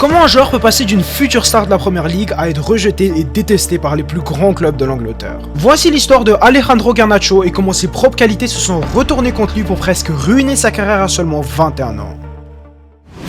Comment un joueur peut passer d'une future star de la Première Ligue à être rejeté et détesté par les plus grands clubs de l'Angleterre? Voici l'histoire de Alejandro Garnacho et comment ses propres qualités se sont retournées contre lui pour presque ruiner sa carrière à seulement 21 ans.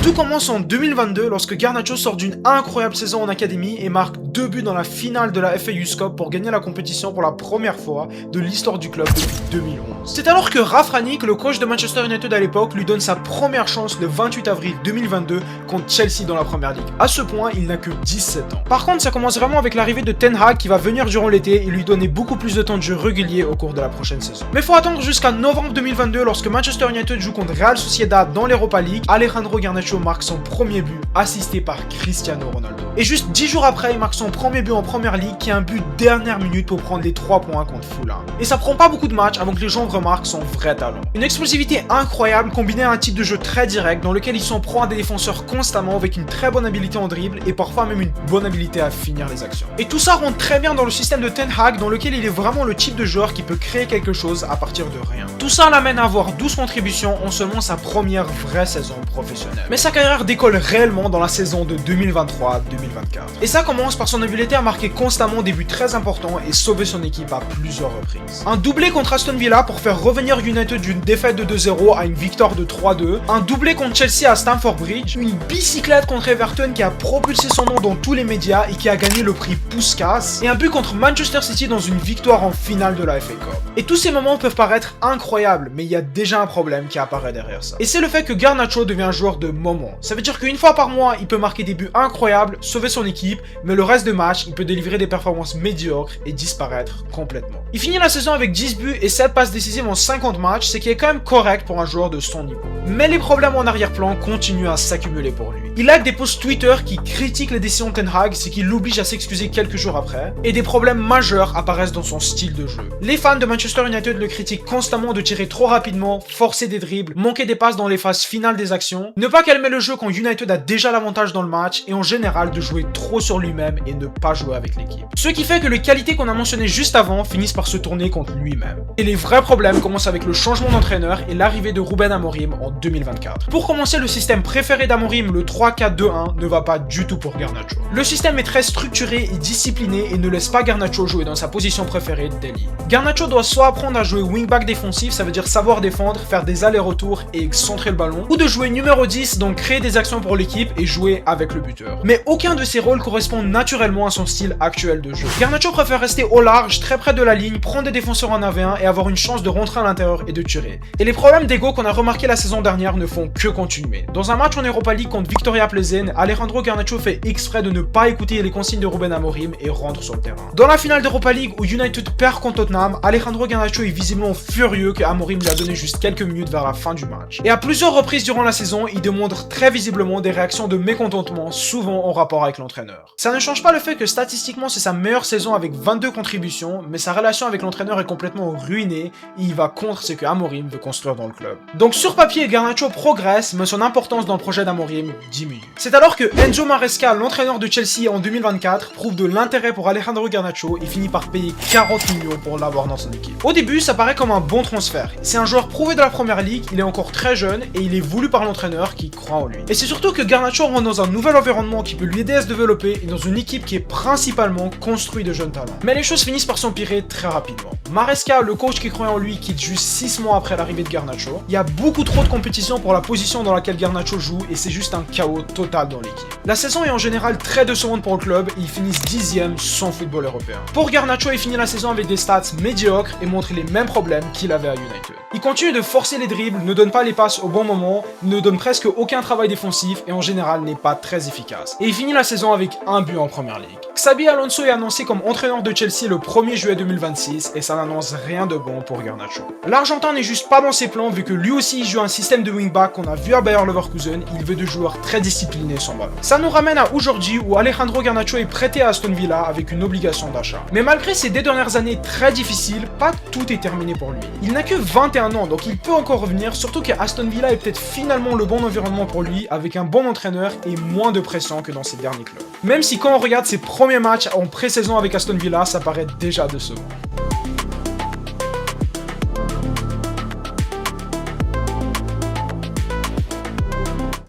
Tout commence en 2022 lorsque Garnacho sort d'une incroyable saison en académie et marque 2 buts dans la finale de la FA Youth Cup pour gagner la compétition pour la première fois de l'histoire du club depuis 2011. C'est alors que Ralf Rangnick, le coach de Manchester United à l'époque, lui donne sa première chance le 28 avril 2022 contre Chelsea dans la Première Ligue. À ce point, il n'a que 17 ans. Par contre, ça commence vraiment avec l'arrivée de Ten Hag qui va venir durant l'été et lui donner beaucoup plus de temps de jeu régulier au cours de la prochaine saison. Mais faut attendre jusqu'à novembre 2022 lorsque Manchester United joue contre Real Sociedad dans l'Europa League. Alejandro Garnacho marque son premier but, assisté par Cristiano Ronaldo. Et juste 10 jours après, il marque son premier but en Première Ligue, qui est un but dernière minute pour prendre les 3 points contre Fulham. Et ça prend pas beaucoup de matchs avant que les gens remarquent son vrai talent. Une explosivité incroyable combinée à un type de jeu très direct dans lequel ils sont proies à des défenseurs constamment avec une très bonne habilité en dribble et parfois même une bonne habilité à finir les actions. Et tout ça rentre très bien dans le système de Ten Hag dans lequel il est vraiment le type de joueur qui peut créer quelque chose à partir de rien. Tout ça l'amène à avoir 12 contributions en seulement sa première vraie saison professionnelle. Mais sa carrière décolle réellement dans la saison de 2023-2024. Et ça commence par son habileté à marquer constamment des buts très importants et sauver son équipe à plusieurs reprises. Un doublé contre Aston Villa pour faire revenir United d'une défaite de 2-0 à une victoire de 3-2. Un doublé contre Chelsea à Stamford Bridge. Une bicyclette contre Everton qui a propulsé son nom dans tous les médias et qui a gagné le prix Puskas. Et un but contre Manchester City dans une victoire en finale de la FA Cup. Et tous ces moments peuvent paraître incroyables, mais il y a déjà un problème qui apparaît derrière ça. Et c'est le fait que Garnacho devient un joueur de moment. Ça veut dire qu'une fois par mois, il peut marquer des buts incroyables, sauver son équipe, mais le reste de match, il peut délivrer des performances médiocres et disparaître complètement. Il finit la saison avec 10 buts et 7 passes décisives en 50 matchs, ce qui est quand même correct pour un joueur de son niveau. Mais les problèmes en arrière-plan continuent à s'accumuler pour lui. Il a des posts Twitter qui critiquent les décisions de Ten Hag, ce qui l'oblige à s'excuser quelques jours après, et des problèmes majeurs apparaissent dans son style de jeu. Les fans de Manchester United le critiquent constamment de tirer trop rapidement, forcer des dribbles, manquer des passes dans les phases finales des actions, ne pas calmer le jeu quand United a déjà l'avantage dans le match, et en général de jouer trop sur lui-même et ne pas jouer avec l'équipe. Ce qui fait que les qualités qu'on a mentionnées juste avant finissent par se tourner contre lui-même. Et les vrais problèmes commencent avec le changement d'entraîneur et l'arrivée de Ruben Amorim en 2024. Pour commencer, le système préféré d'Amorim, le 3-4-2-1, ne va pas du tout pour Garnacho. Le système est très structuré et discipliné et ne laisse pas Garnacho jouer dans sa position préférée d'ailier. Garnacho doit soit apprendre à jouer wingback défensif, ça veut dire savoir défendre, faire des allers-retours et centrer le ballon, ou de jouer numéro 10, donc créer des actions pour l'équipe et jouer avec le buteur. Mais aucun de ces rôles correspond naturellement à son style actuel de jeu. Garnacho préfère rester au large, très près de la ligne, prendre des défenseurs en 1v1 et avoir une chance de rentrer à l'intérieur et de tirer. Et les problèmes d'ego qu'on a remarqué la saison dernière ne font que continuer. Dans un match en Europa League contre Victoria Plzen, Alejandro Garnacho fait exprès de ne pas écouter les consignes de Ruben Amorim et rentre sur le terrain. Dans la finale d'Europa League où United perd contre Tottenham, Alejandro Garnacho est visiblement furieux que Amorim lui a donné juste quelques minutes vers la fin du match. Et à plusieurs reprises durant la saison, il démontre très visiblement des réactions de mécontentement, souvent en rapport avec l'entraîneur. Ça ne change pas le fait que statistiquement c'est sa meilleure saison avec 22 contributions, mais sa relation avec l'entraîneur est complètement ruinée et il va contre ce que Amorim veut construire dans le club. Donc sur papier, Garnacho progresse, mais son importance dans le projet d'Amorim diminue. C'est alors que Enzo Maresca, l'entraîneur de Chelsea en 2024, prouve de l'intérêt pour Alejandro Garnacho et finit par payer 40 millions pour l'avoir dans son équipe. Au début, ça paraît comme un bon transfert. C'est un joueur prouvé de la Première Ligue, il est encore très jeune et il est voulu par l'entraîneur qui croit en lui. Et c'est surtout que Garnacho rentre dans un nouvel environnement qui peut lui aider à se développer et dans une équipe qui est principalement construite de jeunes talents. Mais les choses finissent par s'empirer très rapidement. Maresca, le coach qui croyait en lui, quitte juste 6 mois après l'arrivée de Garnacho. Il y a beaucoup trop de compétition pour la position dans laquelle Garnacho joue et c'est juste un chaos total dans l'équipe. La saison est en général très décevante pour le club et ils finissent 10e sans football européen. Pour Garnacho, il finit la saison avec des stats médiocres et montre les mêmes problèmes qu'il avait à United. Il continue de forcer les dribbles, ne donne pas les passes au bon moment, ne donne presque aucun travail défensif et en général n'est pas très efficace. Et il finit la saison avec un but en Première Ligue. Xabi Alonso est annoncé comme entraîneur de Chelsea le 1er juillet 2026 et ça n'annonce rien de bon pour Garnacho. L'Argentin n'est juste pas dans ses plans vu que lui aussi il joue un système de wingback qu'on a vu à Bayer Leverkusen, il veut de joueurs très disciplinés sans ballon. Ça nous ramène à aujourd'hui où Alejandro Garnacho est prêté à Aston Villa avec une obligation d'achat. Mais malgré ces 2 dernières années très difficiles, pas tout est terminé pour lui. Il n'a que 21 ans donc il peut encore revenir, surtout que Aston Villa est peut-être finalement le bon environnement pour lui avec un bon entraîneur et moins de pression que dans ses derniers clubs. Même si quand on regarde ses premiers matchs en pré-saison avec Aston Villa, ça paraît déjà décevant.